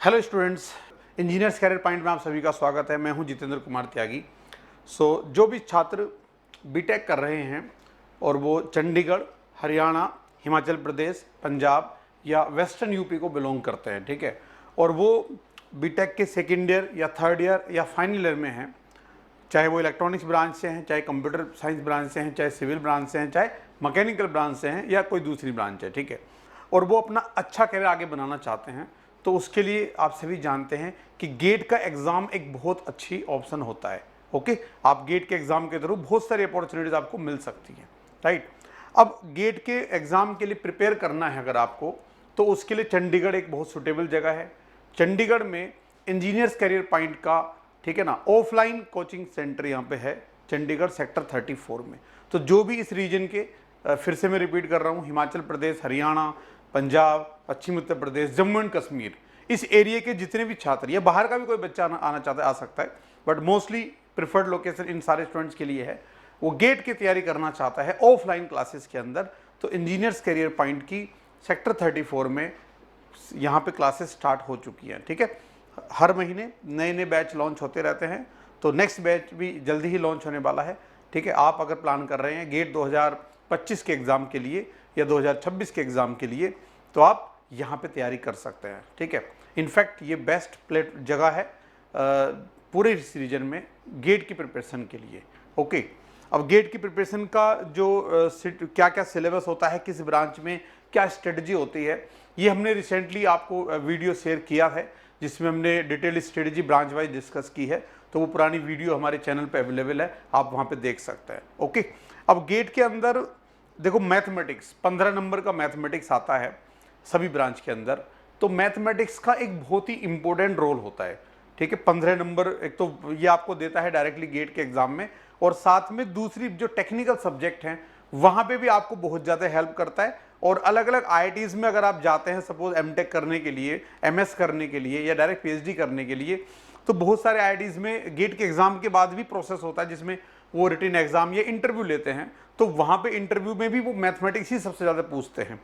Hello students, engineers career point में आप सभी का स्वागत है। मैं हूं जितेंद्र कुमार त्यागी। जो भी छात्र बीटेक कर रहे हैं और वो चंडीगढ़, हरियाणा, हिमाचल प्रदेश, पंजाब या वेस्टर्न यूपी को बिलोंग करते हैं, ठीक है, और वो बीटेक के सेकेंड ईयर या थर्ड ईयर या फाइनल ईयर में हैं, चाहे वो इलेक्ट्रॉनिक्स ब्रांच से हैं, चाहे कंप्यूटर साइंस ब्रांच से हैं, चाहे सिविल ब्रांच से हैं, चाहे मैकेनिकल ब्रांच से हैं या कोई दूसरी ब्रांच है, ठीक है, और वो अपना अच्छा करियर आगे बनाना चाहते हैं, तो उसके लिए आप सभी जानते हैं कि गेट का एग्ज़ाम एक बहुत अच्छी ऑप्शन होता है। ओके, आप गेट के एग्ज़ाम के थ्रू बहुत सारी अपॉर्चुनिटीज़ आपको मिल सकती हैं, राइट। अब गेट के एग्ज़ाम के लिए प्रिपेयर करना है अगर आपको, तो उसके लिए चंडीगढ़ एक बहुत सुटेबल जगह है। चंडीगढ़ में इंजीनियर्स करियर पॉइंट का, ठीक है ना, ऑफलाइन कोचिंग सेंटर यहाँ पे है चंडीगढ़ सेक्टर 34 में। तो जो भी इस रीजन के, फिर से मैं रिपीट कर रहा हूँ, हिमाचल प्रदेश, हरियाणा, पंजाब, पश्चिम उत्तर प्रदेश, जम्मू एंड कश्मीर, इस एरिया के जितने भी छात्र या बाहर का भी कोई बच्चा आना चाहता है आ सकता है, but mostly preferred location in सारे स्टूडेंट्स के लिए है, वो गेट की तैयारी करना चाहता है ऑफलाइन क्लासेस के अंदर, तो इंजीनियर्स करियर पॉइंट की सेक्टर 34 में यहाँ पे क्लासेस स्टार्ट हो चुकी हैं, ठीक है। हर महीने नए नए बैच लॉन्च होते रहते हैं, तो नेक्स्ट बैच भी जल्दी ही लॉन्च होने वाला है, ठीक है। आप अगर प्लान कर रहे हैं गेट 2025 के एग्ज़ाम के लिए या 2026 के एग्ज़ाम के लिए, तो आप यहाँ पे तैयारी कर सकते हैं, ठीक है। इनफैक्ट ये बेस्ट प्लेट जगह है पूरे इस रीजन में गेट की प्रिपरेशन के लिए। ओके, अब गेट की प्रिपरेशन का जो क्या क्या सिलेबस होता है, किस ब्रांच में क्या स्ट्रेटजी होती है, ये हमने रिसेंटली आपको वीडियो शेयर किया है, जिसमें हमने detail strategy branch wise discuss की है, तो वो पुरानी वीडियो हमारे चैनल पे अवेलेबल है, आप वहाँ पे देख सकते हैं। ओके, अब गेट के अंदर देखो मैथमेटिक्स 15 नंबर का मैथमेटिक्स आता है सभी ब्रांच के अंदर, तो मैथमेटिक्स का एक बहुत ही इंपॉर्टेंट रोल होता है, ठीक है। 15 नंबर एक तो ये आपको देता है डायरेक्टली गेट के एग्जाम में, और साथ में दूसरी जो टेक्निकल सब्जेक्ट हैं वहाँ पे भी आपको बहुत ज़्यादा हेल्प करता है। और अलग अलग आईआईटीज़ में अगर आप जाते हैं सपोज एमटेक करने के लिए, एमएस करने के लिए या डायरेक्ट पीएचडी करने के लिए, तो बहुत सारे आईआईटीज़ में गेट के एग्ज़ाम के बाद भी प्रोसेस होता है जिसमें वो रिटन एग्ज़ाम या इंटरव्यू लेते हैं, तो वहाँ पे इंटरव्यू में भी वो मैथमेटिक्स ही सबसे ज़्यादा पूछते हैं।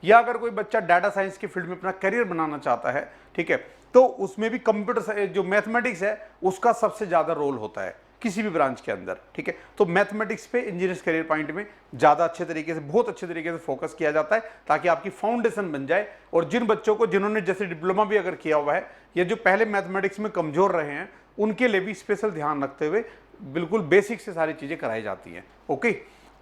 या अगर कोई बच्चा डाटा साइंस की फील्ड में अपना करियर बनाना चाहता है, ठीक है, तो उसमें भी कंप्यूटर जो मैथमेटिक्स है उसका सबसे ज़्यादा रोल होता है किसी भी ब्रांच के अंदर, ठीक है। तो मैथमेटिक्स पे इंजीनियर्स करियर पॉइंट में ज़्यादा अच्छे तरीके से, बहुत अच्छे तरीके से फोकस किया जाता है, ताकि आपकी फाउंडेशन बन जाए। और जिन बच्चों को, जिन्होंने जैसे डिप्लोमा भी अगर किया हुआ है या जो पहले मैथमेटिक्स में कमज़ोर रहे हैं, उनके लिए भी स्पेशल ध्यान रखते हुए बिल्कुल बेसिक से सारी चीज़ें कराई जाती हैं। ओके,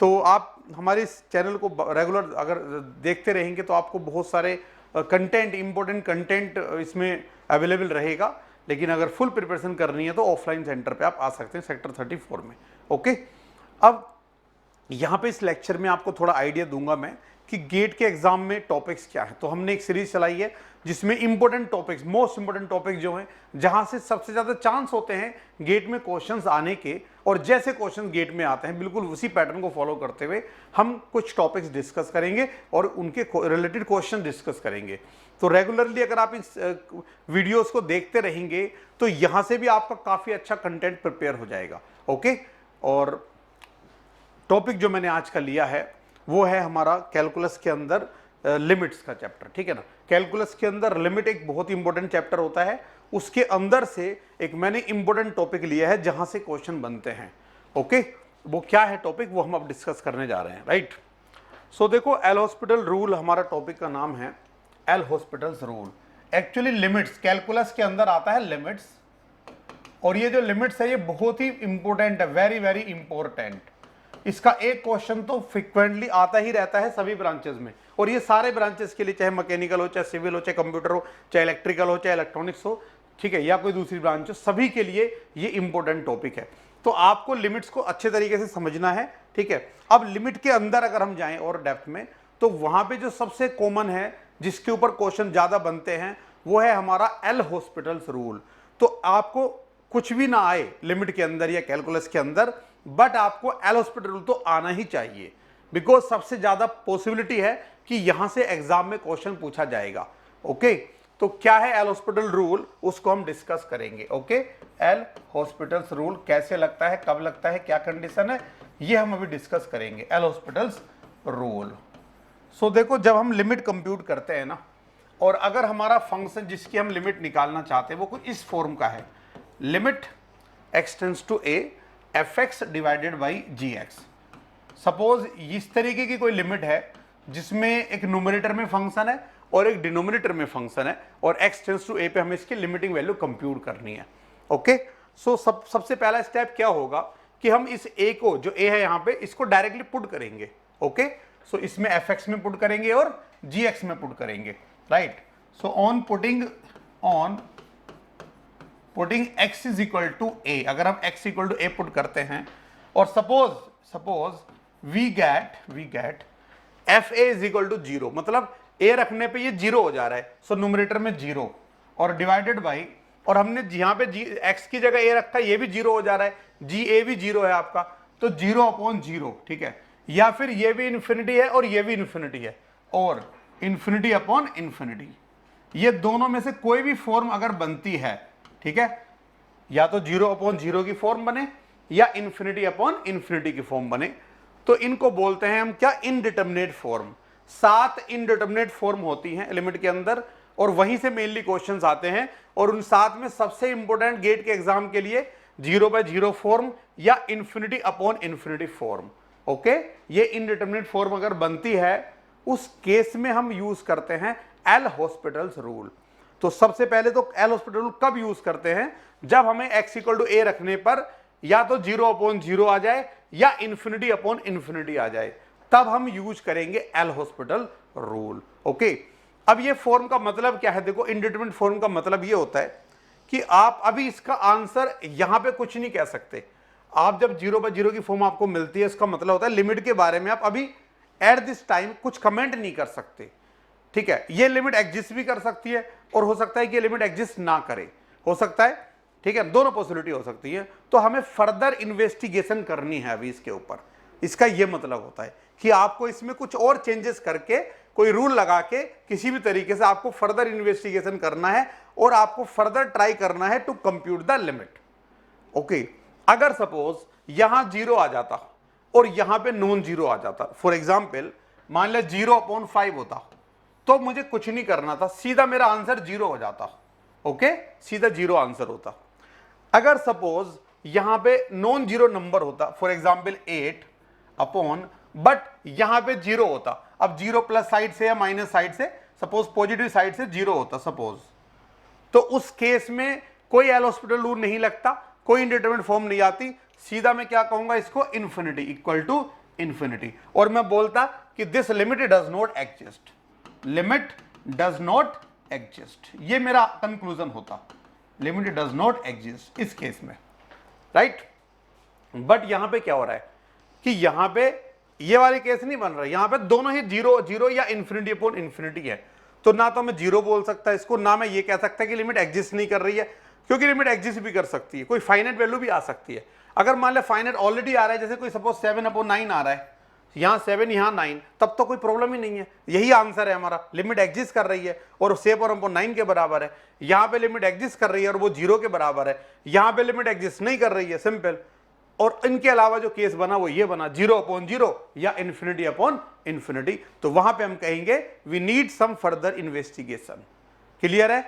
तो आप हमारे इस चैनल को रेगुलर अगर देखते रहेंगे तो आपको बहुत सारे कंटेंट, इंपॉर्टेंट कंटेंट इसमें अवेलेबल रहेगा। लेकिन अगर फुल प्रिपरेशन करनी है तो ऑफलाइन सेंटर पे आप आ सकते हैं सेक्टर 34 में। ओके, अब यहाँ पे इस लेक्चर में आपको थोड़ा आइडिया दूंगा मैं कि गेट के एग्जाम में टॉपिक्स क्या है। तो हमने एक सीरीज चलाई है जिसमें important topics, most important topic जो हैं, जहां से सबसे ज्यादा चांस होते हैं गेट में क्वेश्चंस आने के, और जैसे क्वेश्चन गेट में आते हैं बिल्कुल उसी पैटर्न को फॉलो करते हुए हम कुछ टॉपिक्स डिस्कस करेंगे और उनके रिलेटेड क्वेश्चन डिस्कस करेंगे। तो रेगुलरली अगर आप इस वीडियोस को देखते रहेंगे तो यहां से भी आपका काफी अच्छा कंटेंट प्रिपेयर हो जाएगा। ओके, और टॉपिक जो मैंने आज का लिया है वो है हमारा कैलकुलस के अंदर लिमिट्स का चैप्टर, ठीक है ना। कैलकुलस के अंदर लिमिट एक बहुत इंपॉर्टेंट चैप्टर होता है, उसके अंदर से एक मैंने इंपॉर्टेंट टॉपिक लिया है जहां से क्वेश्चन बनते हैं। ओके, वो क्या है टॉपिक, वो हम अब डिस्कस करने जा रहे हैं, राइट। सो देखो, एल हॉस्पिटल रूल हमारा टॉपिक का नाम है, L hospitals rule. Actually limits calculus के अंदर आता है लिमिट्स, और ये जो लिमिट्स है ये बहुत ही इंपॉर्टेंट है, वेरी वेरी इंपॉर्टेंट। इसका एक क्वेश्चन तो फ्रिक्वेंटली आता ही रहता है सभी ब्रांचेस में, और ये सारे ब्रांचेस के लिए, चाहे मैकेनिकल हो, चाहे सिविल हो, चाहे कंप्यूटर हो, चाहे इलेक्ट्रिकल हो, चाहे इलेक्ट्रॉनिक्स हो, ठीक है, या कोई दूसरी ब्रांच हो, सभी के लिए ये इंपॉर्टेंट टॉपिक है। तो आपको लिमिट्स को अच्छे तरीके से समझना है, ठीक है। अब लिमिट के अंदर अगर हम जाएं और डेप्थ में, तो वहां पे जो सबसे कॉमन है, जिसके ऊपर क्वेश्चन ज्यादा बनते हैं, वो है हमारा एल हॉस्पिटल्स रूल। तो आपको कुछ भी ना आए लिमिट के अंदर या कैलकुलस के अंदर, बट आपको एल हॉस्पिटल रूल तो आना ही चाहिए, बिकॉज सबसे ज्यादा पॉसिबिलिटी है कि यहां से एग्जाम में क्वेश्चन पूछा जाएगा। ओके, तो क्या है एल हॉस्पिटल रूल, उसको हम डिस्कस करेंगे। ओके, एल हॉस्पिटल्स रूल कैसे लगता है, कब लगता है, क्या कंडीशन है, ये हम अभी डिस्कस करेंगे। L hospitals rule. सो देखो, जब हम लिमिट कंप्यूट करते हैं ना, और अगर हमारा फंक्शन जिसकी हम लिमिट निकालना चाहते हैं वो कुछ इस फॉर्म का है, limit x tends to a fx divided by gx। Suppose इस तरीके की कोई लिमिट है जिसमें एक न्यूमरेटर में फंक्शन है और एक डिनोमिनेटर में फंक्शन है और x टेंड्स टू a पे हमें इसकी लिमिटिंग वैल्यू कंप्यूट करनी है। ओके, सो सबसे पहला स्टेप क्या होगा कि हम इस a को, जो a है यहां पे, इसको डायरेक्टली पुट करेंगे। ओके, सो इसमें fx में पुट करेंगे और gx में पुट करेंगे, right. So on putting x is equal to a, अगर हम x equal to a put करते हैं और suppose we get fa is equal to 0, मतलब a रखने पे ये 0 हो जा रहा है, सो न्यूमरेटर में 0 और डिवाइडेड बाई, और हमने यहाँ पे x की जगह a रखा है, ये भी 0 हो जा रहा है, ga भी 0 है आपका, तो 0/0, ठीक है। या फिर ये भी इन्फिनिटी है और ये भी इन्फिनिटी है, और इन्फिनिटी, ये दोनों में से कोई भी फॉर्म अगर बनती है, ठीक है, या तो 0/0 की फॉर्म बने या इन्फिनिटी की फॉर्म बने, तो इनको बोलते हैं हम क्या, इनडिटरमिनेट फॉर्म। 7 इनडिटरमिनेट फॉर्म होती हैं लिमिट के अंदर और वहीं से मेनली क्वेश्चंस आते हैं, और उन 7 में सबसे इंपॉर्टेंट गेट के एग्जाम के लिए 0/0 फॉर्म या इन्फिनिटी फॉर्म। ओके, ये इनडिटरमिनेट फॉर्म अगर बनती है उस केस में हम यूज करते हैं एल हॉस्पिटल्स रूल। तो सबसे पहले तो एल हॉस्पिटल रूल कब यूज करते हैं, जब हमें x इक्वल टू a रखने पर या तो 0/0 आ जाए या इन्फिनिटी आ जाए, तब हम यूज करेंगे एल हॉस्पिटल रूल। ओके, अब ये फॉर्म का मतलब क्या है, देखो इनडिटरमिनेट फॉर्म का मतलब ये होता है कि आप अभी इसका आंसर यहां पे कुछ नहीं कह सकते। आप जब 0/0 की फॉर्म आपको मिलती है, इसका मतलब होता है लिमिट के बारे में आप अभी एट दिस टाइम कुछ कमेंट नहीं कर सकते, ठीक है। ये लिमिट एग्जिस्ट भी कर सकती है और हो सकता है कि ये लिमिट एग्जिस्ट ना करे, हो सकता है, ठीक है, दोनों पॉसिबिलिटी हो सकती है। तो हमें फर्दर इन्वेस्टिगेशन करनी है अभी इसके ऊपर। इसका ये मतलब होता है कि आपको इसमें कुछ और चेंजेस करके, कोई रूल लगा के, किसी भी तरीके से आपको फर्दर इन्वेस्टिगेशन करना है और आपको फर्दर ट्राई करना है to compute the limit. Okay, अगर सपोज यहां 0 आ जाता और यहां पे नॉन 0 आ जाता, फॉर एग्जाम्पल मान लिया 0/5 होता, तो मुझे कुछ नहीं करना था, सीधा मेरा आंसर 0 हो जाता। ओके, सीधा 0 आंसर होता। अगर सपोज यहां पे नॉन 0 नंबर होता, फॉर एग्जाम्पल 8 बट यहां पे 0 होता, अब 0 प्लस साइड से या माइनस साइड से, सपोज पॉजिटिव साइड से 0 होता सपोज, तो उस केस में कोई एल हॉस्पिटल रूल नहीं लगता, कोई इंडिटरमिनेट फॉर्म नहीं आती, सीधा मैं क्या कहूंगा इसको, इन्फिनिटी, इक्वल टू इन्फिनिटी, और मैं बोलता कि this limit does not exist, limit does not exist, ये मेरा कंक्लूजन होता, लिमिट डज नॉट एग्जिस्ट इस केस में, राइट। बट यहां पे क्या हो रहा है कि यहां पे ये वाली केस नहीं बन रहा है, यहां पे दोनों ही 0/0 या इन्फिनिटी है, तो ना तो मैं 0 बोल सकता इसको, ना मैं ये कह सकता कि लिमिट एग्जिस्ट नहीं कर रही है, क्योंकि लिमिट एग्जिस्ट भी कर सकती है, कोई फाइनाइट वैल्यू भी आ सकती है। अगर मान ले फाइनाइट ऑलरेडी आ रहा है, जैसे कोई सपोज 7/9 आ रहा है, यहां 7 यहां 9, तब तो कोई प्रॉब्लम ही नहीं है, यही आंसर है हमारा, लिमिट एग्जिस्ट कर रही है और 7/9 के बराबर है। यहां पे लिमिट एग्जिस्ट कर रही है और वो 0 के बराबर है, यहां पे लिमिट एग्जिस्ट नहीं कर रही है, सिंपल। और इनके अलावा जो केस बना वो ये बना, 0/0 या इन्फिनिटी, तो वहां पे हम कहेंगे we need some further investigation. Clear है?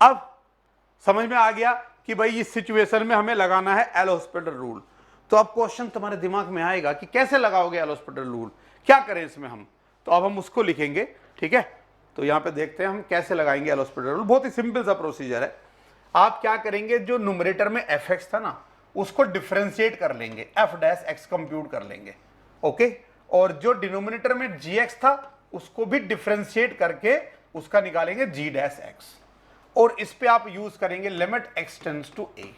अब समझ में आ गया कि भाई इस सिचुएशन में हमें लगाना है एल हॉस्पिटल रूल। तो अब क्वेश्चन तुम्हारे दिमाग में आएगा कि कैसे लगाओगे एल हॉस्पिटल रूल, क्या करें इसमें हम, तो अब हम उसको लिखेंगे, ठीक है। तो यहां पे देखते हैं हम कैसे लगाएंगे एल हॉस्पिटल रूल। बहुत ही सिंपल सा प्रोसीजर है। आप क्या करेंगे, जो न्यूमरेटर में एफ एक्स था ना, उसको डिफ्रेंशिएट कर लेंगे, एफ डैश एक्स कंप्यूट कर लेंगे, ओके। और जो डिनोमिनेटर में जी एक्स था उसको भी डिफ्रेंशिएट करके उसका निकालेंगे जी डैश एक्स, और इस पे आप यूज करेंगे limit x tends to a,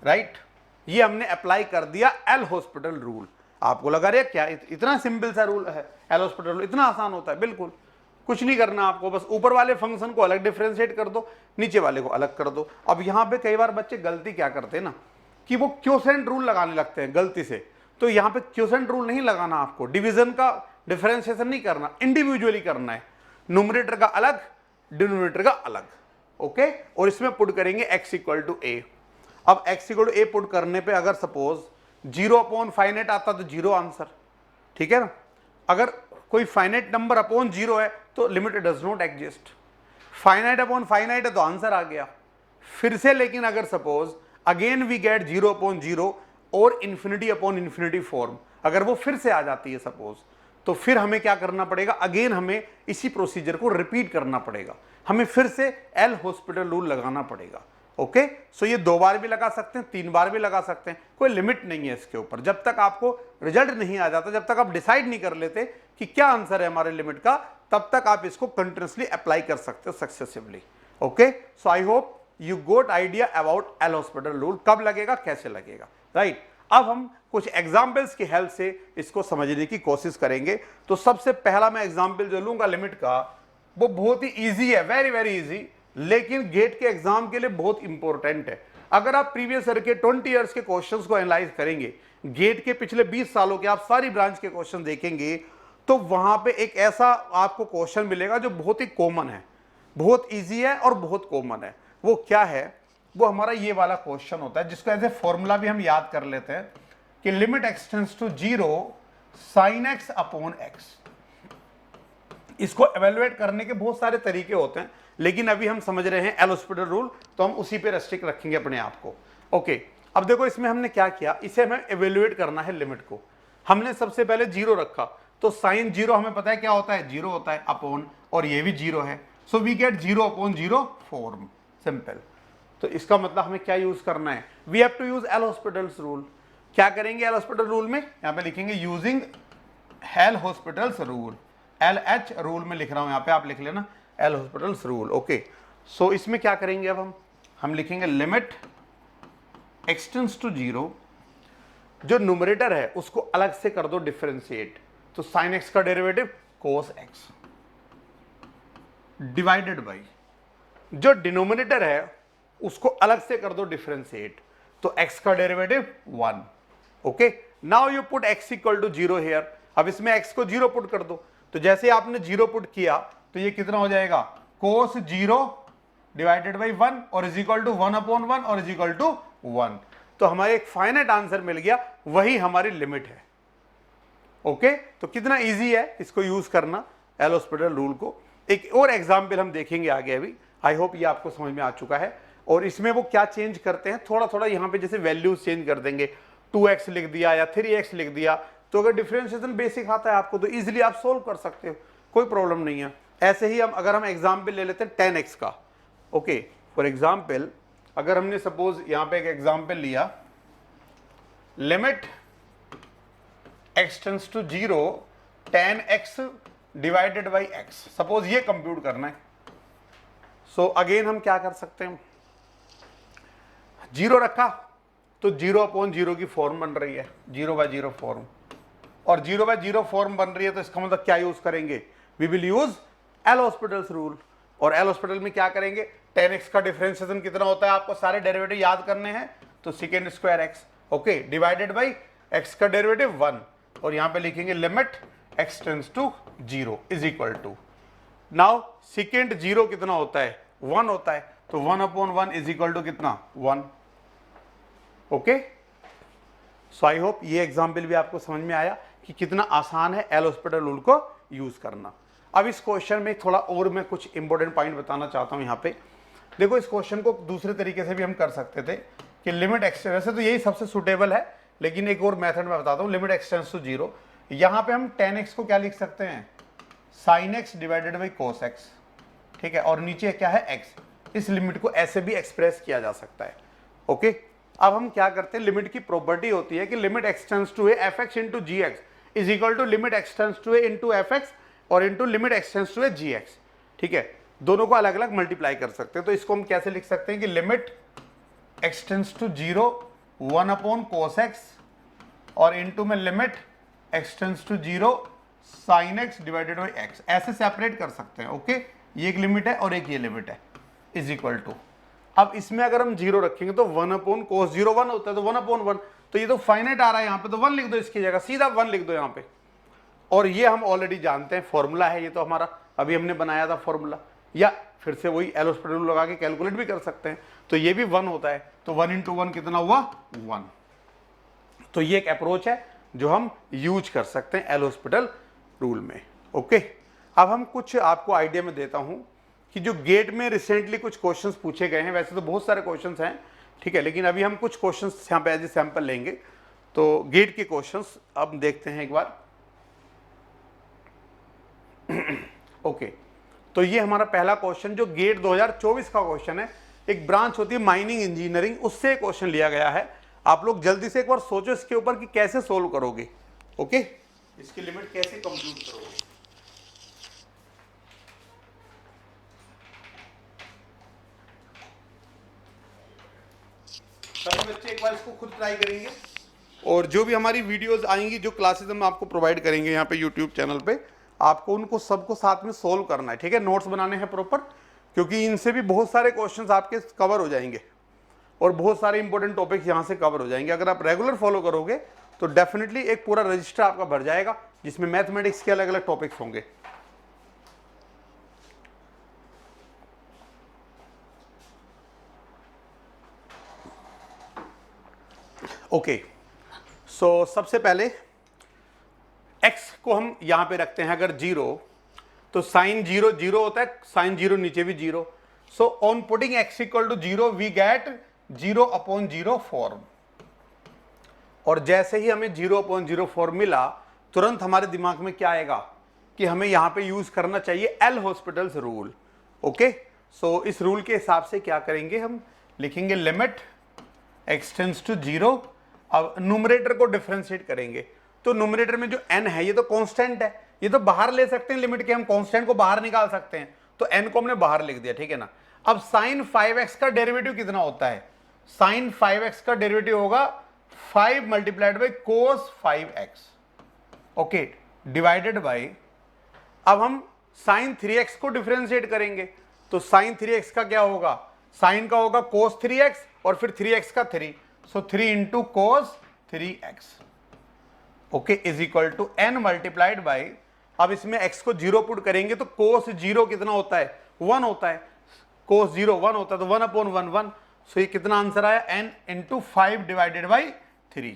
right. ये हमने अप्लाई कर दिया एल हॉस्पिटल रूल। आपको लगा रहे क्या इतना सिंपल सा रूल है एल हॉस्पिटल रूल, इतना आसान होता है? बिल्कुल कुछ नहीं करना आपको, बस ऊपर वाले फंक्शन को अलग डिफरेंशिएट कर दो, नीचे वाले को अलग कर दो। अब यहां पे कई बार बच्चे गलती क्या करते हैं ना, कि वो क्वोशेंट रूल लगाने लगते हैं गलती से। तो यहां पे क्वोशेंट रूल नहीं लगाना, आपको डिवीजन का डिफरेंशिएशन नहीं करना, इंडिविजुअली करना है, न्यूमरेटर का अलग डिनोमिनेटर का अलग, ओके। और इसमें पुट करेंगे x इक्वल टू ए। अब x equal to a put करने पे अगर सपोज 0/फाइनाइट आता तो 0 आंसर, ठीक है ना। अगर कोई फाइनाइट नंबर अपॉन जीरो है तो limit does not exist, finite upon finite है तो आंसर आ गया। फिर से लेकिन अगर suppose again we get zero upon zero और इन्फिनिटी अपॉन इन्फिनिटी फॉर्म, अगर वो फिर से आ जाती है सपोज, तो फिर हमें क्या करना पड़ेगा, अगेन हमें इसी प्रोसीजर को रिपीट करना पड़ेगा, हमें फिर से एल हॉस्पिटल रूल लगाना पड़ेगा। ओके, सो ये 2 बार भी लगा सकते हैं, 3 बार भी लगा सकते हैं, कोई लिमिट नहीं है इसके ऊपर। जब तक आपको रिजल्ट नहीं आ जाता, जब तक आप डिसाइड नहीं कर लेते कि क्या आंसर है हमारे लिमिट का, तब तक आप इसको कंटिन्यूसली अप्लाई कर सकते हो successively. Okay, so I hope you got idea about L hospital rule, कब लगेगा, कैसे लगेगा, राइट। अब हम कुछ एग्जाम्पल्स की हेल्प से इसको समझने की कोशिश करेंगे। तो सबसे पहला मैं एग्जाम्पल जो लूंगा लिमिट का, वो बहुत ही इजी है, वेरी वेरी इजी, लेकिन गेट के एग्जाम के लिए बहुत इंपॉर्टेंट है। अगर आप प्रीवियस ईयर के 20 इयर्स के क्वेश्चंस को एनालाइज करेंगे, गेट के पिछले 20 सालों के आप सारी ब्रांच के क्वेश्चन देखेंगे, तो वहां पे एक ऐसा आपको क्वेश्चन मिलेगा जो बहुत ही कॉमन है, बहुत इजी है और बहुत कॉमन है। वो क्या है, वो हमारा ये वाला क्वेश्चन होता है, जिसको एज ए फॉर्मूला भी हम याद कर लेते हैं कि limit x tends to zero sine x upon x. इसको एवेलुएट करने के बहुत सारे तरीके होते हैं, लेकिन अभी हम समझ रहे हैं एल हॉस्पिटल रूल, तो हम उसी पे रेस्ट्रिक्ट रखेंगे अपने आप को। ओके, अब देखो इसमें हमने क्या किया, इसे हमें एवेलुएट करना है लिमिट को। हमने सबसे पहले जीरो रखा, तो साइन जीरो हमें पता है क्या होता है, जीरो होता है, अपॉन, और ये भी जीरो है, so we get zero upon zero form, simple. तो इसका मतलब हमें क्या यूज करना है, we have to use L hospitals rule. क्या करेंगे एल हॉस्पिटल रूल में, यहां पे लिखेंगे using L hospitals rule, L H rule में लिख रहा हूं, यहां पे आप लिख लेना L hospitals rule. Okay, so इसमें क्या करेंगे, अब हम लिखेंगे limit x tends to zero, जो न्यूमरेटर है उसको अलग से कर दो डिफरेंशिएट, तो साइन एक्स का derivative cos x divided by जो डिनोमिनेटर है उसको अलग से कर दो डिफरेंशिएट, तो x का derivative 1। Okay, now you put x equal to 0 here. अब इसमें x को 0 पुट कर दो, तो जैसे आपने 0 पुट किया तो ये कितना हो जाएगा, cos 0 डिवाइडेड बाई 1 और इज इक्वल टू 1 अपॉन 1 और इज इक्वल टू 1। तो हमारे एक फाइनाइट आंसर मिल गया, वही हमारी लिमिट है। ओके, तो कितना इजी है इसको यूज करना एल हॉस्पिटल रूल को। एक और एग्जाम्पल हम देखेंगे आगे अभी, आई होप ये आपको समझ में आ चुका है। और इसमें वो क्या चेंज करते हैं, थोड़ा थोड़ा यहाँ पे जैसे वैल्यूज चेंज कर देंगे, 2x लिख दिया या 3x लिख दिया, तो अगर डिफरेंशिएशन बेसिक आता है आपको तो इजीली आप सोल्व कर सकते हो, कोई प्रॉब्लम नहीं है। ऐसे ही अगर हम एग्जाम्पल ले लेते हैं 10x का। ओके, फॉर एग्जाम्पल अगर हमने सपोज यहाँ पे एक एग्जाम्पल लिया, limit x tends to 0 10x divided by x, suppose ये कंप्यूट करना है। सो अगेन हम क्या कर सकते हैं, जीरो रखा तो 0 अपॉन 0 की फॉर्म बन रही है, 0 बाय 0 फॉर्म, और 0 बाय 0 फॉर्म बन रही है, तो इसका मतलब क्या यूज करेंगे, we will use L hospitals rule. और एल हॉस्पिटल में क्या करेंगे, 10x का डिफरेंशिएशन कितना होता है, आपको सारे डेरिवेटिव याद करने हैं, तो second square x, okay, divided by x का डेरिवेटिव 1, और यहां पे लिखेंगे limit x tends to 0 is equal to, now second 0 कितना होता है, 1 होता है, तो 1 अपॉन 1 इज इक्वल टू कितना, 1। ओके, सो आई होप ये एग्जाम्पल भी आपको समझ में आया कि कितना आसान है एल हॉस्पिटल रूल को यूज करना। अब इस क्वेश्चन में थोड़ा और मैं कुछ इंपॉर्टेंट पॉइंट बताना चाहता हूं। यहाँ पे देखो, इस क्वेश्चन को दूसरे तरीके से भी हम कर सकते थे कि लिमिट एक्स, वैसे तो यही सबसे सुटेबल है, लेकिन एक और मेथड मैं बताता हूँ, लिमिट एक्स टेंड्स टू 0, यहाँ पे हम 10x को क्या लिख सकते हैं, sign x divided by cos x, ठीक है, और नीचे क्या है x, इस लिमिट को ऐसे भी एक्सप्रेस किया जा सकता है। ओके, अब हम क्या करते हैं, लिमिट की प्रॉपर्टी होती है कि limit x tends to a f x into g x is equal to limit x tends to a into f x और into limit x tends to a g x, ठीक है, दोनों को अलग अलग मल्टीप्लाई कर सकते हैं। तो इसको हम कैसे लिख सकते हैं कि limit x tends to 0 1 upon cos x और इंटू में limit x tends to 0 sine x divided by x, ऐसे सेपरेट कर सकते हैं। ओके, ये एक लिमिट है और एक ये लिमिट है, इज इक्वल टू, अब इसमें अगर हम 0 रखेंगे तो 1 अपॉन कोस 0 1 होता है, तो 1 अपॉन 1, तो ये तो फाइनाइट आ रहा है यहाँ पे, तो 1 लिख दो इसकी जगह, सीधा 1 लिख दो यहाँ पे। और ये हम ऑलरेडी जानते हैं, फॉर्मूला है ये तो हमारा, अभी हमने बनाया था फॉर्मूला, या फिर से वही एल हॉस्पिटल रूल लगा के कैलकुलेट भी कर सकते हैं, तो ये भी 1 होता है, तो 1 इंटू 1 कितना हुआ, 1। तो ये एक अप्रोच है जो हम यूज कर सकते हैं एल हॉस्पिटल रूल में। ओके, अब हम कुछ आपको आइडिया में देता हूं कि जो गेट में रिसेंटली कुछ क्वेश्चंस पूछे गए हैं, वैसे तो बहुत सारे क्वेश्चंस हैं, ठीक है, लेकिन अभी हम कुछ क्वेश्चंस यहाँ पे एज ए सैंपल लेंगे। तो गेट के क्वेश्चंस अब देखते हैं एक बार। ओके, तो ये हमारा पहला क्वेश्चन जो गेट 2024 का क्वेश्चन है, एक ब्रांच होती है माइनिंग इंजीनियरिंग, उससे क्वेश्चन लिया गया है। आप लोग जल्दी से एक बार सोचो इसके ऊपर कि कैसे सोल्व करोगे। ओके, इसकी लिमिट कैसे कंप्यूट करोगे। सभी बच्चे एक बार इसको खुद ट्राई करेंगे, और जो भी हमारी वीडियोस आएंगी, जो क्लासेस हम आपको प्रोवाइड करेंगे यहाँ पे यूट्यूब चैनल पे, आपको उनको सबको साथ में सोल्व करना है, ठीक है। नोट्स बनाने हैं प्रॉपर, क्योंकि इनसे भी बहुत सारे क्वेश्चंस आपके कवर हो जाएंगे और बहुत सारे इंपॉर्टेंट टॉपिक्स यहाँ से कवर हो जाएंगे। अगर आप रेगुलर फॉलो करोगे तो डेफिनेटली एक पूरा रजिस्टर आपका भर जाएगा, जिसमें मैथमेटिक्स के अलग अलग टॉपिक्स होंगे। ओके, सो सबसे पहले x को हम यहां पे रखते हैं, अगर 0 तो साइन 0 0 होता है, साइन 0 नीचे भी 0। So on putting x equal to 0 we get 0/0 form, और जैसे ही हमें 0/0 फॉर्म मिला, तुरंत हमारे दिमाग में क्या आएगा कि हमें यहां पे यूज करना चाहिए एल हॉस्पिटल्स रूल। ओके, सो इस रूल के हिसाब से क्या करेंगे, हम लिखेंगे लिमिट x टेंड्स टू 0। अब न्यूमरेटर को डिफरेंशिएट करेंगे, तो न्यूमरेटर में जो n है ये तो कांस्टेंट है, ये तो बाहर ले सकते हैं लिमिट के, हम कांस्टेंट को बाहर निकाल सकते हैं, तो n को हमने बाहर लिख दिया, ठीक है ना। अब साइन 5x का डेरिवेटिव कितना होता है, साइन 5x का डेरिवेटिव होगा 5 multiplied by cos 5x, okay, divided by, अब हम साइन 3x को डिफरेंशिएट करेंगे, तो साइन 3x का क्या होगा, साइन का होगा कोस 3x और फिर 3x का 3, so 3 into cos 3x, okay, is equal to n multiplied by, अब इसमें x को 0 पुट करेंगे तो कोस 0 कितना होता है, 1 होता है, कोस 0 1 होता है, तो 1/1 1, सो ये कितना आंसर आया, n इंटू 5 डिवाइडेड बाई 3।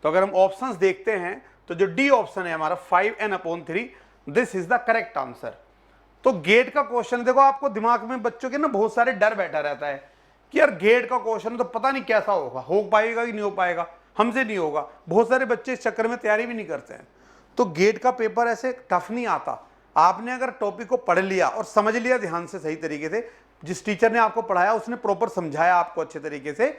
तो अगर हम ऑप्शंस देखते हैं तो जो डी ऑप्शन है हमारा 5n/3, this is the correct answer. तो गेट का क्वेश्चन देखो, आपको दिमाग में बच्चों के ना बहुत सारे डर बैठा रहता है कि यार गेट का क्वेश्चन तो पता नहीं कैसा होगा, हो पाएगा कि नहीं हो पाएगा, हमसे नहीं होगा। बहुत सारे बच्चे इस चक्कर में तैयारी भी नहीं करते हैं। तो गेट का पेपर ऐसे टफ नहीं आता, आपने अगर टॉपिक को पढ़ लिया और समझ लिया ध्यान से, सही तरीके से, जिस टीचर ने आपको पढ़ाया उसने प्रॉपर समझाया आपको अच्छे तरीके से,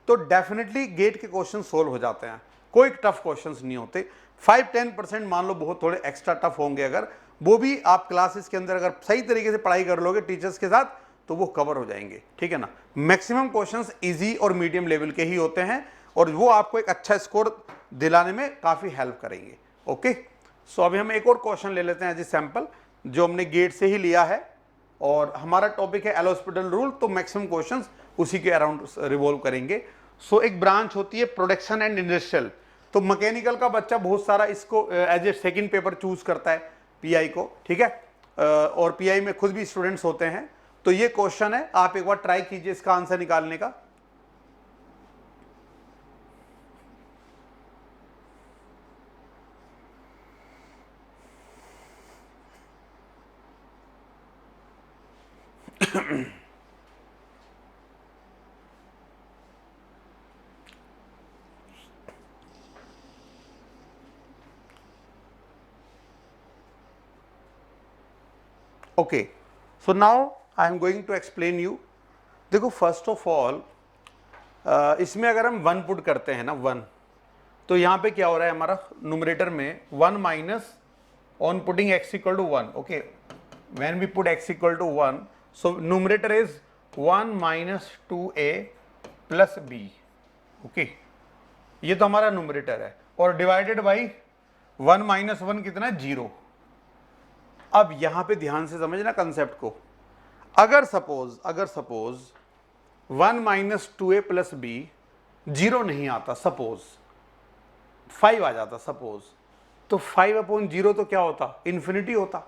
तो डेफिनेटली गेट के क्वेश्चन सोल्व हो जाते हैं, कोई टफ क्वेश्चन नहीं होते। 5-10% मान लो बहुत थोड़े एक्स्ट्रा टफ होंगे, अगर वो भी आप क्लासेस के अंदर अगर सही तरीके से पढ़ाई कर लोगे टीचर्स के साथ, तो वो कवर हो जाएंगे, ठीक है ना। मैक्सिमम क्वेश्चंस इजी और मीडियम लेवल के ही होते हैं, और वो आपको एक अच्छा स्कोर दिलाने में काफ़ी हेल्प करेंगे। ओके, सो अभी हम एक और क्वेश्चन ले लेते हैं एज ए सैंपल, जो हमने गेट से ही लिया है, और हमारा टॉपिक है एल हॉस्पिटल रूल, तो मैक्सिमम क्वेश्चंस उसी के अराउंड रिवॉल्व करेंगे। सो एक ब्रांच होती है प्रोडक्शन एंड इंडस्ट्रियल, तो मैकेनिकल का बच्चा बहुत सारा इसको as a second paper choose करता है, पीआई को, ठीक है, और पीआई में खुद भी स्टूडेंट्स होते हैं। तो ये क्वेश्चन है, आप एक बार ट्राई कीजिए इसका आंसर निकालने का। Okay, so now I am going to explain you. देखो, फर्स्ट ऑफ ऑल इसमें अगर हम 1 पुट करते हैं ना, 1, तो यहाँ पे क्या हो रहा है हमारा न्यूमरेटर में 1 minus on putting x equal to 1, okay, when we put x equal to 1, so numerator is 1 minus 2a plus b, okay, ये तो हमारा न्यूमरेटर है, और डिवाइडेड बाई 1 माइनस 1 कितना है, 0। अब यहां पे ध्यान से समझना कंसेप्ट को, अगर suppose 1 minus 2a plus b 0 नहीं आता, सपोज 5 आ जाता सपोज, तो 5/0 तो क्या होता, इन्फिनिटी होता।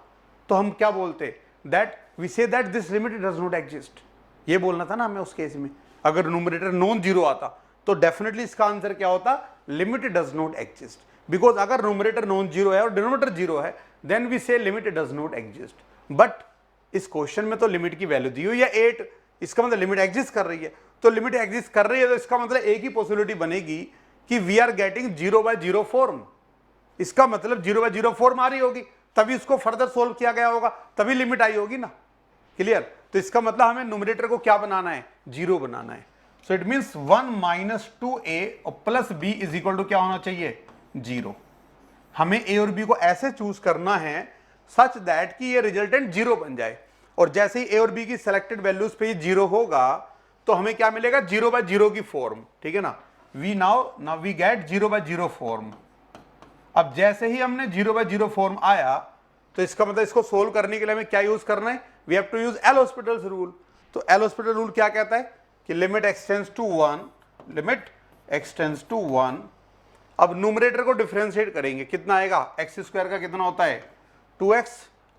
तो हम क्या बोलते, that we say that this limit does not exist, ये बोलना था ना हमें उस केस में। अगर न्यूमरेटर नॉन जीरो आता तो डेफिनेटली इसका आंसर क्या होता, limit does not exist. Because अगर न्यूमरेटर नॉन जीरो है और डिनोमिनेटर जीरो है देन वी से limit does not exist. But इस क्वेश्चन में तो लिमिट की वैल्यू दी हुई है 8, इसका मतलब लिमिट एग्जिस्ट कर रही है। तो लिमिट एग्जिस्ट कर रही है तो इसका मतलब एक ही पॉसिबिलिटी बनेगी कि वी आर गेटिंग 0/0 फॉर्म। इसका मतलब 0/0 फॉर्म आ रही होगी, तभी उसको फर्दर सोल्व किया गया होगा, तभी लिमिट आई होगी ना। क्लियर? तो इसका मतलब हमें न्यूमरेटर को क्या बनाना है? 0 बनाना है। सो इट मींस 1 - 2a और plus b is equal to क्या होना चाहिए? 0। हमें a और b को ऐसे चूज करना है सच दैट कि ये रिजल्टेंट 0 बन जाए, और जैसे ही a और b की सिलेक्टेड वैल्यूज पे ये 0 होगा तो हमें क्या मिलेगा? 0/0 की फॉर्म। ठीक है ना? We now we get 0/0 form. अब जैसे ही हमने 0/0 फॉर्म आया तो इसका मतलब इसको सोल्व करने के लिए हमें क्या यूज करना है? We have to use L hospitals rule. तो एल हॉस्पिटल रूल क्या कहता है कि limit x tends to 1, limit x tends to 1। अब न्यूमरेटर को डिफरेंशिएट करेंगे, कितना आएगा? एक्स स्क्वायर का कितना होता है? 2x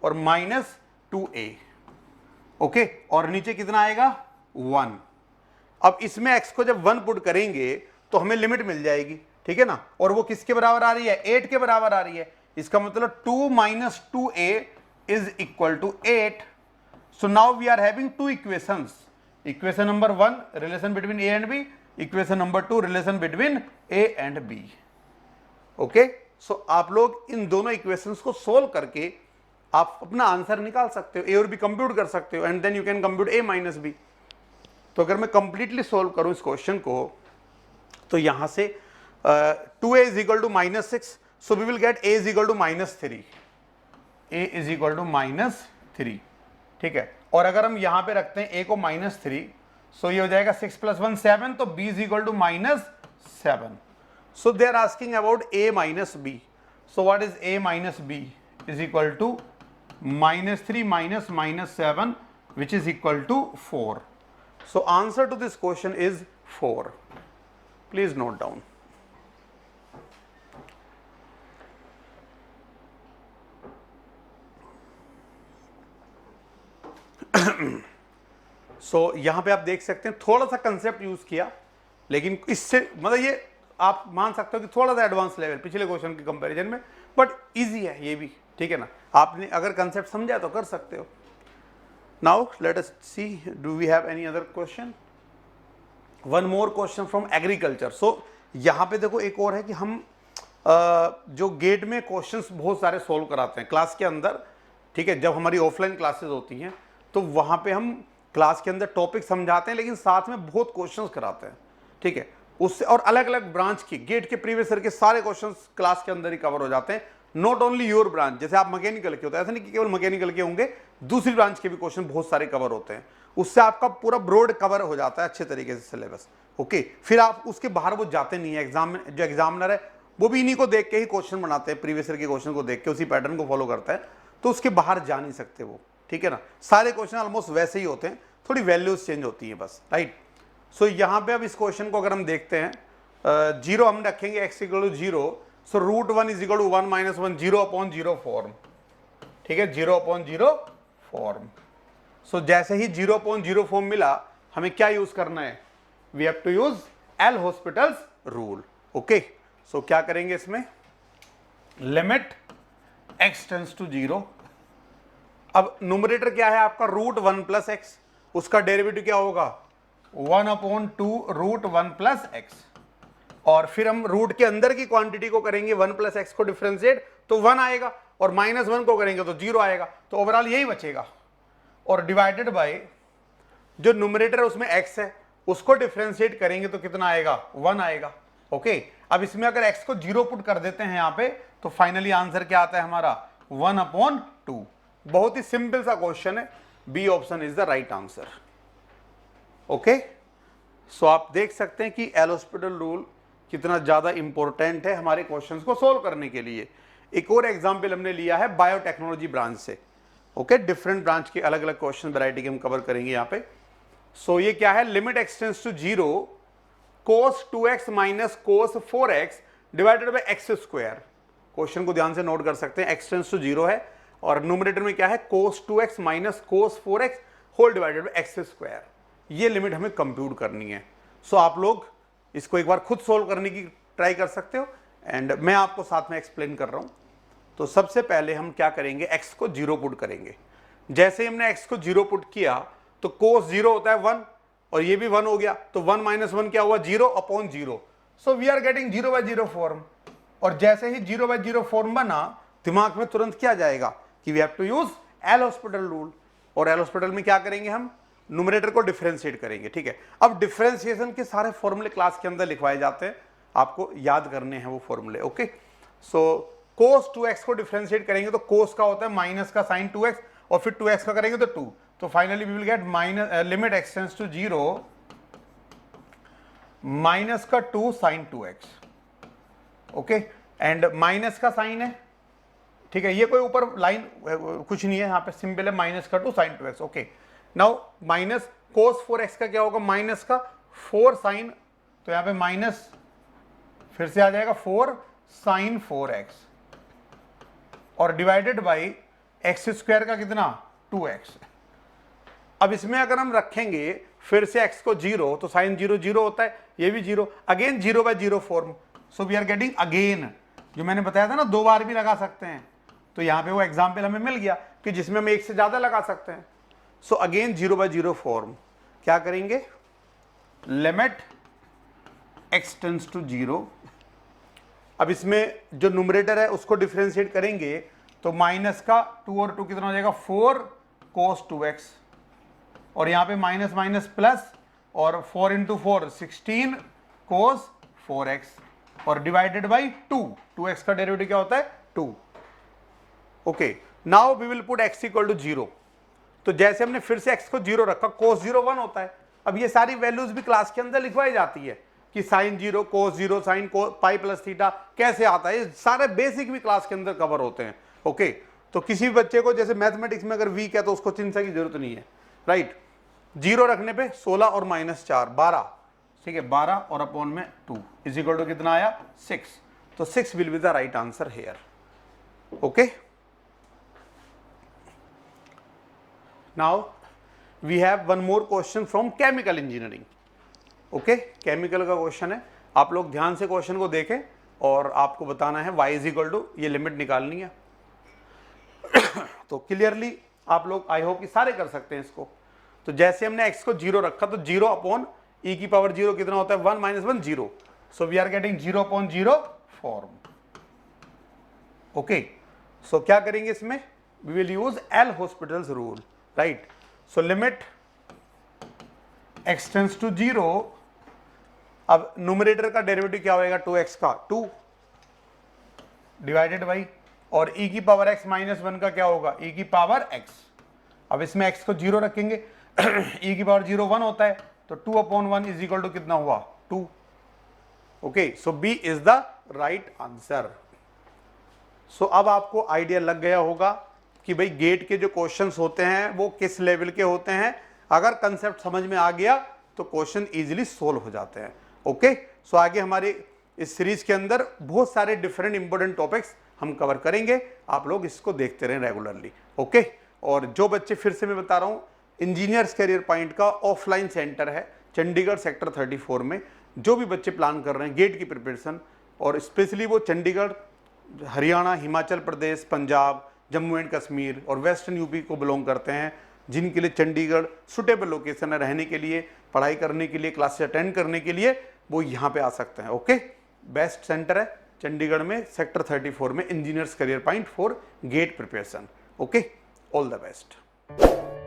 और माइनस 2a। ओके, और नीचे कितना आएगा? 1। अब इसमें x को जब 1 पुट करेंगे तो हमें लिमिट मिल जाएगी। ठीक है ना? और वो किसके बराबर आ रही है? 8 के बराबर आ रही है। इसका मतलब 2 - 2a is equal to 8। So now we are having two equations. Equation number 1 relation between a and b, equation number 2 relation between a and b। Okay, so आप लोग इन दोनों इक्वेशंस को सोल्व करके आप अपना आंसर निकाल सकते हो, a और b कंप्यूट कर सकते हो, and then you can compute a - b। तो अगर मैं कंप्लीटली सोल्व करूं इस क्वेश्चन को तो यहां से 2a is equal to -6, so we will get a is equal to -3। a is equal to -3। ठीक है, और अगर हम यहां पे रखते हैं a को -3, सो ये हो जाएगा 6 + 1 7, तो b is equal to -7। So they are asking about a - b। So what is a - b? Is equal to -3 - -7 which is equal to 4. So answer to this question is 4. Please note down. So यहां पे आप देख सकते हैं थोड़ा सा concept use किया, लेकिन इससे मतलब ये आप मान सकते हो कि थोड़ा सा एडवांस लेवल पिछले क्वेश्चन के कंपैरिजन में, बट इजी है ये भी। ठीक है ना? आपने अगर कंसेप्ट समझा तो कर सकते हो। Now let us see, do we have any other question? One more question from agriculture. So यहाँ पे देखो एक और है कि हम जो गेट में क्वेश्चंस बहुत सारे सोल्व कराते हैं क्लास के अंदर। ठीक है, जब हमारी ऑफलाइन क्लासेस होती हैं तो वहाँ पे हम क्लास के अंदर टॉपिक समझाते हैं, लेकिन साथ में बहुत क्वेश्चंस कराते हैं। ठीक है, उससे और अलग अलग ब्रांच की गेट के प्रीवियस ईयर के सारे क्वेश्चंस क्लास के अंदर ही कवर हो जाते हैं। नॉट ओनली योर ब्रांच, जैसे आप मैकेनिकल के होते हैं, ऐसा नहीं कि केवल मैकेनिकल के होंगे, दूसरी ब्रांच के भी क्वेश्चन बहुत सारे कवर होते हैं। उससे आपका पूरा ब्रॉड कवर हो जाता है अच्छे तरीके से सिलेबस। ओके, फिर आप उसके बाहर वो जाते नहीं है। एग्जाम में जो एग्जामिनर है वो भी इन्हीं को देख के ही क्वेश्चन बनाते हैं, प्रीवियस ईयर के क्वेश्चन को देख के उसी पैटर्न को फॉलो करता है, तो उसके बाहर जा नहीं सकते वो। ठीक है ना? सारे क्वेश्चन ऑलमोस्ट वैसे ही होते हैं, थोड़ी वैल्यूज चेंज होती हैं बस। राइट? सो यहाँ पे अब इस क्वेश्चन को अगर हम देखते हैं, 0 हम रखेंगे x equal to 0, so √1 is equal to 1 - 1, 0/0 form. ठीक है, 0/0 फॉर्म। सो जैसे ही 0/0 फॉर्म मिला हमें क्या यूज करना है? We have to use L hospitals rule. Okay, so क्या करेंगे इसमें? Limit x tends to 0। अब न्यूमरेटर क्या है आपका? √1 + x, उसका डेरिवेटिव क्या होगा? 1/2 √1 + x। और फिर हम रूट के अंदर की क्वांटिटी को करेंगे 1 + x को डिफरेंशिएट तो 1 आएगा, और -1 को करेंगे तो 0 आएगा, तो ओवरऑल यही बचेगा। और डिवाइडेड बाय जो न्यूमरेटर है उसमें x है, उसको डिफरेंशिएट करेंगे तो कितना आएगा? 1 आएगा। ओके, अब इसमें अगर x को 0 पुट कर देते हैं यहां पे तो फाइनली आंसर क्या आता है हमारा? 1/2। बहुत ही सिंपल सा क्वेश्चन है, B option is the right answer. Okay, so आप देख सकते हैं कि एल हॉस्पिटल रूल कितना ज्यादा इंपॉर्टेंट है हमारे क्वेश्चंस को सोल्व करने के लिए। एक और एग्जांपल हमने लिया है बायोटेक्नोलॉजी ब्रांच से। ओके, डिफरेंट ब्रांच के अलग अलग क्वेश्चन वैरायटी के हम कवर करेंगे यहाँ पे। सो ये क्या है? Limit x tends to 0 cos 2x - cos 4x divided by x²। Question को ध्यान से नोट कर सकते हैं, x टेंड्स टू 0 है और न्यूमरेटर में क्या है? cos 2x - cos 4x whole divided by x²। ये लिमिट हमें कंप्यूट करनी है। सो आप लोग इसको एक बार खुद सोल्व करने की ट्राई कर सकते हो, एंड मैं आपको साथ में एक्सप्लेन कर रहा हूँ। तो सबसे पहले हम क्या करेंगे, x को 0 पुट करेंगे। जैसे ही हमने x को 0 पुट किया तो cos 0 होता है 1 और ये भी 1 हो गया, तो 1 माइनस 1 क्या हुआ, 0 upon 0। So we are getting 0/0 form. और जैसे ही 0/0 फॉर्म बना, दिमाग में तुरंत क्या जाएगा कि we have to use L hospital rule. और एल हॉस्पिटल में क्या करेंगे, हम न्यूमरेटर को डिफरेंशिएट करेंगे। ठीक है, अब डिफरेंशिएशन के सारे फॉर्मूले क्लास के अंदर लिखवाए जाते हैं, आपको याद करने हैं वो फॉर्मूले। ओके, सो cos 2x को डिफरेंशिएट करेंगे तो cos का होता है माइनस का साइन 2x, और फिर 2x का करेंगे तो 2, तो finally we will get minus limit x tends to 0 minus का 2 sine 2x। Okay, and minus का साइन है, ठीक है, ये कोई ऊपर लाइन कुछ नहीं है, यहाँ पे सिंपल है माइनस का 2 sine 2x। Okay, now minus cos 4x का क्या होगा, माइनस का 4 साइन, तो यहाँ पे माइनस फिर से आ जाएगा 4 साइन 4x, और डिवाइडेड बाई एक्स स्क्वायर का कितना, 2x। अब इसमें अगर हम रखेंगे फिर से x को 0, तो साइन 0 0 होता है, ये भी 0, again 0/0 form. So we are getting again, जो मैंने बताया था ना 2 बार भी लगा सकते हैं, तो यहां पे वो एग्जाम्पल हमें मिल गया कि जिसमें हम एक से ज्यादा लगा सकते हैं। So again 0/0 form. क्या करेंगे, लिमिट x टेंड्स टू 0। अब इसमें जो न्यूमरेटर है उसको डिफरेंशिएट करेंगे तो माइनस का 2 और 2 कितना हो जाएगा, 4 cos 2x, और यहाँ पे माइनस माइनस प्लस, और 4 इंटू 4 16 cos 4x, और डिवाइडेड बाई 2x का डेरिवेटिव क्या होता है, 2। Okay, now we will put x equal to 0। तो जैसे हमने फिर से x को 0 रखा, cos 0 1 होता है। अब ये सारी वैल्यूज भी क्लास के अंदर लिखवाई जाती है कि sine 0 cos 0 sine pi plus theta कैसे आता है, ये सारे बेसिक भी क्लास के अंदर कवर होते हैं। ओके, तो किसी भी बच्चे को जैसे मैथमेटिक्स में अगर वीक है तो उसको चिंता की जरूरत नहीं है, राइट। 0 रखने पे 16 और माइनस 4 12, ठीक है, 12 और अपॉन में 2 इज इक्वल टू कितना आया, 6। तो 6 will be the right answer here. Okay, now we have one more question from chemical engineering. Okay, chemical का क्वेश्चन है, आप लोग ध्यान से क्वेश्चन को देखें और आपको बताना है y इज इक्वल टू, ये लिमिट निकालनी है। तो क्लियरली आप लोग आई होप कि सारे कर सकते हैं इसको। तो जैसे हमने x को 0 रखा तो 0 अपॉन e की पावर 0 कितना होता है, 1 minus 1 0। So we are getting 0 upon 0 form. Okay, so क्या करेंगे इसमें, we will use L hospitals rule, right. So limit x tends to 0, अब न्यूमरेटर का डेरिवेटिव क्या होएगा, 2x का 2 डिवाइडेड बाई, और e की पावर x माइनस 1 का क्या होगा, e की पावर x। अब इसमें x को 0 रखेंगे e की पावर 0 1 होता है, तो 2 अपॉन 1 इज इक्वल टू कितना हुआ, 2। Okay, so b is the right answer. So अब आपको आइडिया लग गया होगा कि भाई गेट के जो क्वेश्चंस होते हैं वो किस लेवल के होते हैं। अगर कंसेप्ट समझ में आ गया तो क्वेश्चन इजीली सोल्व हो जाते हैं। ओके, सो आगे हमारे इस सीरीज के अंदर बहुत सारे डिफरेंट इंपॉर्टेंट टॉपिक्स हम कवर करेंगे, आप लोग इसको देखते रहें रेगुलरली। ओके, और जो बच्चे, फिर से मैं बता रहा हूँ, इंजीनियर्स करियर पॉइंट का ऑफलाइन सेंटर है चंडीगढ़ सेक्टर 34 में। जो भी बच्चे प्लान कर रहे हैं गेट की प्रिपरेशन, और स्पेशली वो चंडीगढ़, हरियाणा, हिमाचल प्रदेश, पंजाब, जम्मू एंड कश्मीर और वेस्टर्न यूपी को बिलोंग करते हैं, जिनके लिए चंडीगढ़ सुटेबल लोकेशन है रहने के लिए, पढ़ाई करने के लिए, क्लासेस अटेंड करने के लिए, वो यहाँ पे आ सकते हैं। ओके, बेस्ट सेंटर है चंडीगढ़ में सेक्टर 34 में, engineers career point for GATE preparation. Okay, all the best.